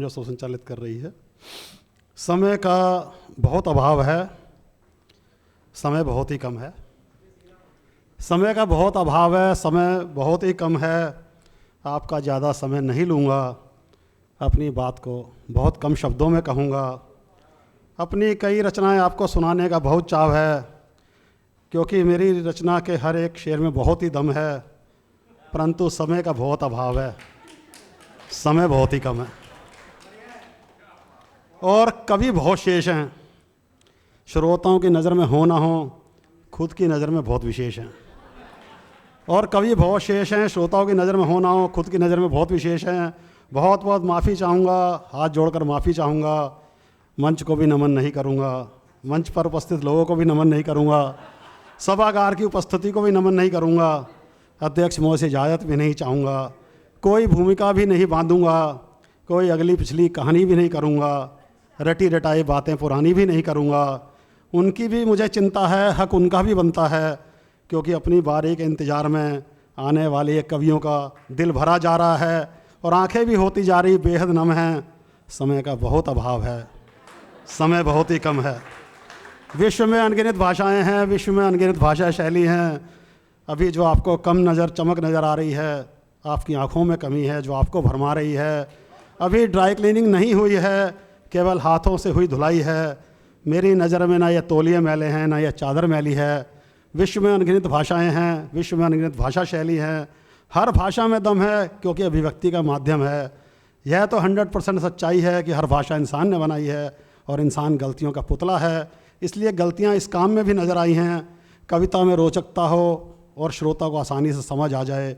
जो सुसंचालित कर रही है। समय का बहुत अभाव है, समय बहुत ही कम है। समय का बहुत अभाव है, समय बहुत ही कम है। आपका ज़्यादा समय नहीं लूँगा, अपनी बात को बहुत कम शब्दों में कहूँगा। अपनी कई रचनाएं आपको सुनाने का बहुत चाव है, क्योंकि मेरी रचना के हर एक शेर में बहुत ही दम है, परंतु समय का बहुत अभाव है, समय बहुत ही कम है। और कवि बहुत शेष हैं, श्रोताओं की नज़र में हो ना हो, खुद की नज़र में बहुत विशेष हैं। और कवि बहुत शेष हैं, श्रोताओं की नज़र में हो ना हो, खुद की नज़र में बहुत विशेष हैं। बहुत बहुत माफ़ी चाहूँगा, हाथ जोड़कर माफ़ी चाहूँगा। मंच को भी नमन नहीं करूँगा, मंच पर उपस्थित लोगों को भी नमन नहीं करूँगा, सभागार की उपस्थिति को भी नमन नहीं करूँगा, अध्यक्ष महोदय से इजाज़त भी नहीं चाहूँगा, कोई भूमिका भी नहीं बांधूँगा, कोई अगली पिछली कहानी भी नहीं करूँगा, रटी रटाई बातें पुरानी भी नहीं करूँगा। उनकी भी मुझे चिंता है, हक उनका भी बनता है, क्योंकि अपनी बारी के इंतज़ार में आने वाले कवियों का दिल भरा जा रहा है और आंखें भी होती जा रही बेहद नम हैं। समय का बहुत अभाव है, समय बहुत ही कम है। विश्व में अनगिनत भाषाएं हैं, विश्व में अनगिनत भाषा शैली हैं। अभी जो आपको कम चमक नज़र आ रही है, आपकी आंखों में कमी है जो आपको भरमा रही है। अभी ड्राई क्लीनिंग नहीं हुई है, केवल हाथों से हुई धुलाई है। मेरी नज़र में ना ये तौलिए मैले हैं, ना ये चादर मैली है। विश्व में अनगिनत भाषाएं हैं, विश्व में अनगिनत भाषा शैली हैं। हर भाषा में दम है, क्योंकि अभिव्यक्ति का माध्यम है। यह तो 100% सच्चाई है कि हर भाषा इंसान ने बनाई है और इंसान गलतियों का पुतला है, इसलिए गलतियां इस काम में भी नज़र आई हैं। कविता में रोचकता हो और श्रोता को आसानी से समझ आ जाए,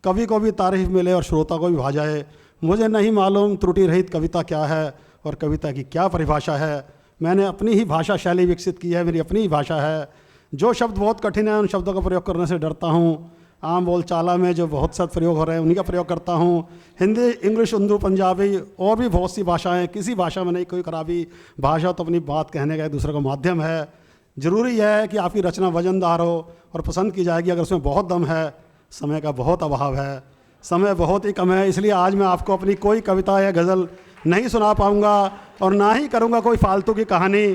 कवि को भी तारीफ मिले और श्रोता को भी भा जाए। मुझे नहीं मालूम त्रुटि रहित कविता क्या है और कविता की क्या परिभाषा है। मैंने अपनी ही भाषा शैली विकसित की है, मेरी अपनी ही भाषा है। जो शब्द बहुत कठिन है उन शब्दों का प्रयोग करने से डरता हूँ। आम बोलचाला में जो बहुत सा प्रयोग हो रहे हैं उन्हीं का प्रयोग करता हूँ। हिंदी, इंग्लिश, उर्दू, पंजाबी और भी बहुत सी भाषाएं, किसी भाषा में नहीं कोई खराबी। भाषा तो अपनी बात कहने का एक दूसरे का माध्यम है। ज़रूरी यह है कि आपकी रचना वजनदार हो और पसंद की जाएगी अगर उसमें बहुत दम है। समय का बहुत अभाव है, समय बहुत ही कम है, इसलिए आज मैं आपको अपनी कोई कविता या गज़ल नहीं सुना पाऊँगा और ना ही करूँगा कोई फालतू की कहानी।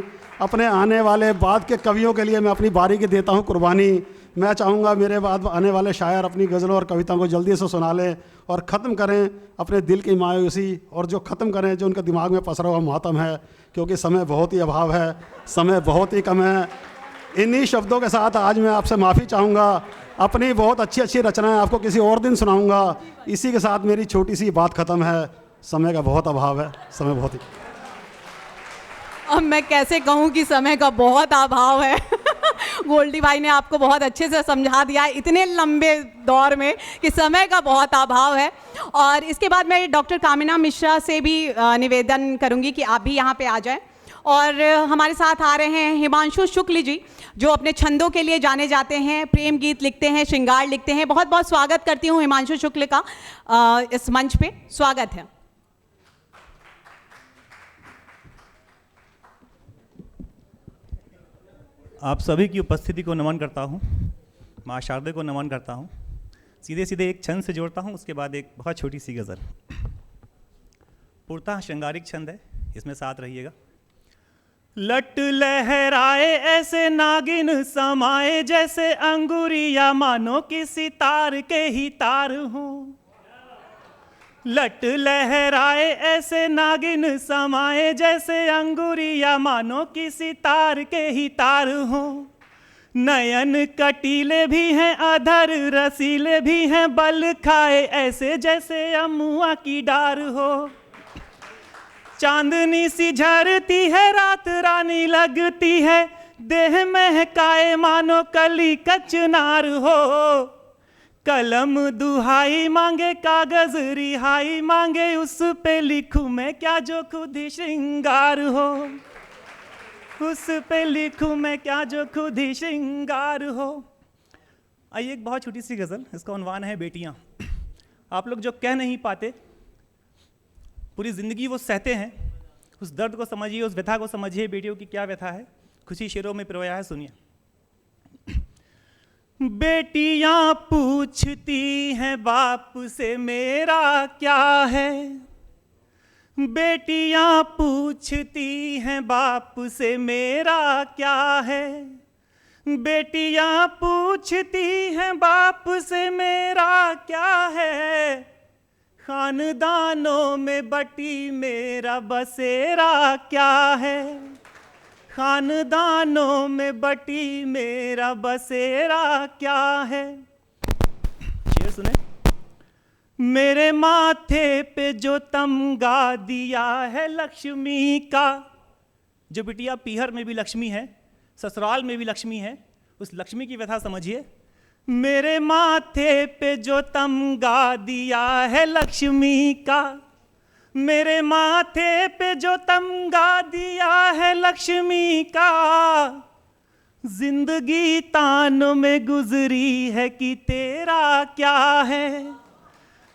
अपने आने वाले बाद के कवियों के लिए मैं अपनी बारी की देता हूँ कुर्बानी। मैं चाहूँगा मेरे बाद आने वाले शायर अपनी गज़लों और कविताओं को जल्दी से सुना लें और ख़त्म करें अपने दिल की मायूसी, और जो ख़त्म करें जो उनके दिमाग में पसरा हुआ मातम है, क्योंकि समय बहुत ही अभाव है, समय बहुत ही कम है। इन्हीं शब्दों के साथ आज मैं आपसे माफ़ी चाहूँगा। अपनी बहुत अच्छी अच्छी रचनाएं आपको किसी और दिन सुनाऊँगा। इसी के साथ मेरी छोटी सी बात ख़त्म है। समय का बहुत अभाव है, समय बहुत ही। अब मैं कैसे कहूँ कि समय का बहुत अभाव है। गोल्डी भाई ने आपको बहुत अच्छे से समझा दिया है इतने लंबे दौर में कि समय का बहुत अभाव है। और इसके बाद मैं डॉक्टर कामिना मिश्रा से भी निवेदन करूंगी कि आप भी यहाँ पे आ जाएं। और हमारे साथ आ रहे हैं हिमांशु शुक्ल जी, जो अपने छंदों के लिए जाने जाते हैं, प्रेम गीत लिखते हैं, श्रृंगार लिखते हैं। बहुत बहुत स्वागत करती हूँ हिमांशु शुक्ल का इस मंच पे। स्वागत है। आप सभी की उपस्थिति को नमन करता हूँ, माँ शारदे को नमन करता हूँ। सीधे सीधे एक छंद से जोड़ता हूँ, उसके बाद एक बहुत छोटी सी गज़ल। पूर्णतः श्रृंगारिक छंद है, इसमें साथ रहिएगा। लट लहराए ऐसे नागिन समाए जैसे अंगुरिया मानो किसी तार के ही तार हूँ। लट लहराए ऐसे नागिन समाए जैसे अंगुरिया मानो किसी तार के ही तार हो। नयन कटीले भी हैं, अधर रसीले भी हैं, बल खाए ऐसे जैसे अमुआ की डार हो। चांदनी सी झरती है, रात रानी लगती है, देह महकाए मानो कली कचनार हो। कलम दुहाई मांगे, कागज रिहाई मांगे, उस पे लिखूं मैं क्या जो खुद ही श्रृंगार हो। उस पे लिखूं मैं क्या जो खुद ही श्रृंगार हो। आइए एक बहुत छोटी सी गज़ल, इसका उन्वान है बेटियां। आप लोग जो कह नहीं पाते, पूरी ज़िंदगी वो सहते हैं, उस दर्द को समझिए, उस व्यथा को समझिए, बेटियों की क्या व्यथा है। खुशी शेरों में पिरोया है, सुनिए। बेटियां पूछती हैं बाप से मेरा क्या है, बेटियां पूछती हैं बाप से मेरा क्या है, बेटियां पूछती हैं बाप से मेरा क्या है, खानदानों में बटी मेरा बसेरा क्या है, खानदानों में बटी मेरा बसेरा क्या है। शेर सुने। मेरे माथे पे जो तमगा दिया है लक्ष्मी का, जो बिटिया पीहर में भी लक्ष्मी है, ससुराल में भी लक्ष्मी है, उस लक्ष्मी की व्यथा समझिए। मेरे माथे पे जो तमगा दिया है लक्ष्मी का, मेरे माथे पे जो तमगा दिया है लक्ष्मी का, जिंदगी तान में गुजरी है कि तेरा क्या है,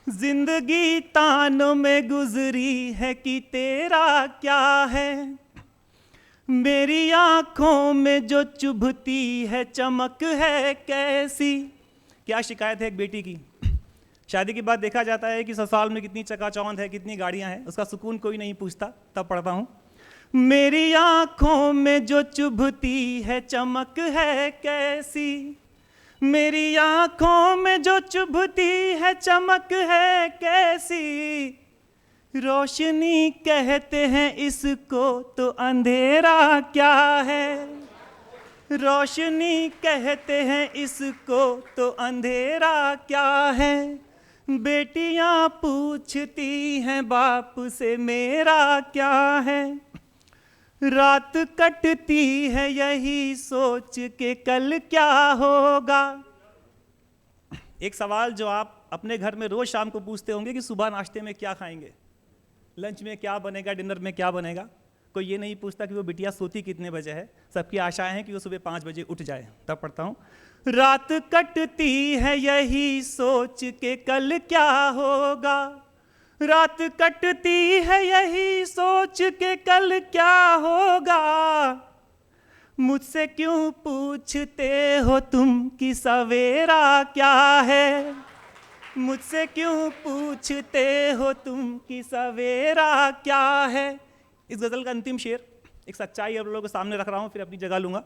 जिंदगी तान में गुजरी है कि तेरा क्या है। मेरी आंखों में जो चुभती है चमक है कैसी। क्या शिकायत है एक बेटी की, शादी के बाद देखा जाता है कि ससुराल में कितनी चकाचौंध है, कितनी गाड़ियां हैं, उसका सुकून कोई नहीं पूछता। तब पढ़ता हूं, मेरी आंखों में जो चुभती है चमक है कैसी, मेरी आंखों में जो चुभती है चमक है कैसी, रोशनी कहते हैं इसको तो अंधेरा क्या है, रोशनी कहते हैं इसको तो अंधेरा क्या है। बेटियां पूछती हैं बाप से मेरा क्या है, रात कटती है यही सोच के कल क्या होगा। एक सवाल जो आप अपने घर में रोज शाम को पूछते होंगे कि सुबह नाश्ते में क्या खाएंगे, लंच में क्या बनेगा, डिनर में क्या बनेगा। कोई ये नहीं पूछता कि वो बिटिया सोती कितने बजे है, सबकी आशाएं हैं कि वो सुबह 5 बजे उठ जाए। तब पढ़ता हूँ, रात कटती है यही सोच के कल क्या होगा, रात कटती है यही सोच के कल क्या होगा। मुझसे क्यों पूछते हो तुम कि सवेरा क्या है, मुझसे क्यों पूछते हो तुम कि सवेरा क्या है। इस गजल का अंतिम शेर, एक सच्चाई आप लोगों के सामने रख रहा हूं, फिर अपनी जगह लूंगा।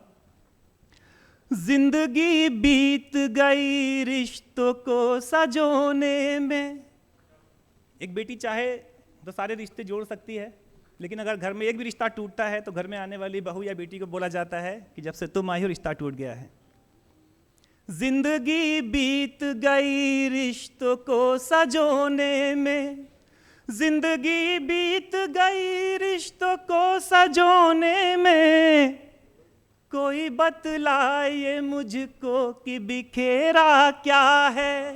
जिंदगी बीत गई रिश्तों को सजोने में। एक बेटी चाहे तो सारे रिश्ते जोड़ सकती है, लेकिन अगर घर में एक भी रिश्ता टूटता है तो घर में आने वाली बहू या बेटी को बोला जाता है कि जब से तुम आई हो रिश्ता टूट गया है। जिंदगी बीत गई रिश्तों को सजोने में, जिंदगी बीत गई रिश्तों को सजोने में, कोई बतलाए मुझको कि बिखेरा क्या है,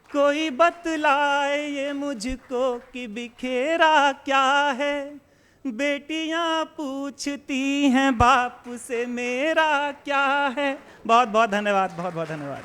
कोई बतलाए ये मुझको कि बिखेरा क्या है। बेटियां पूछती हैं बाप से मेरा क्या है। बहुत बहुत धन्यवाद, बहुत बहुत धन्यवाद।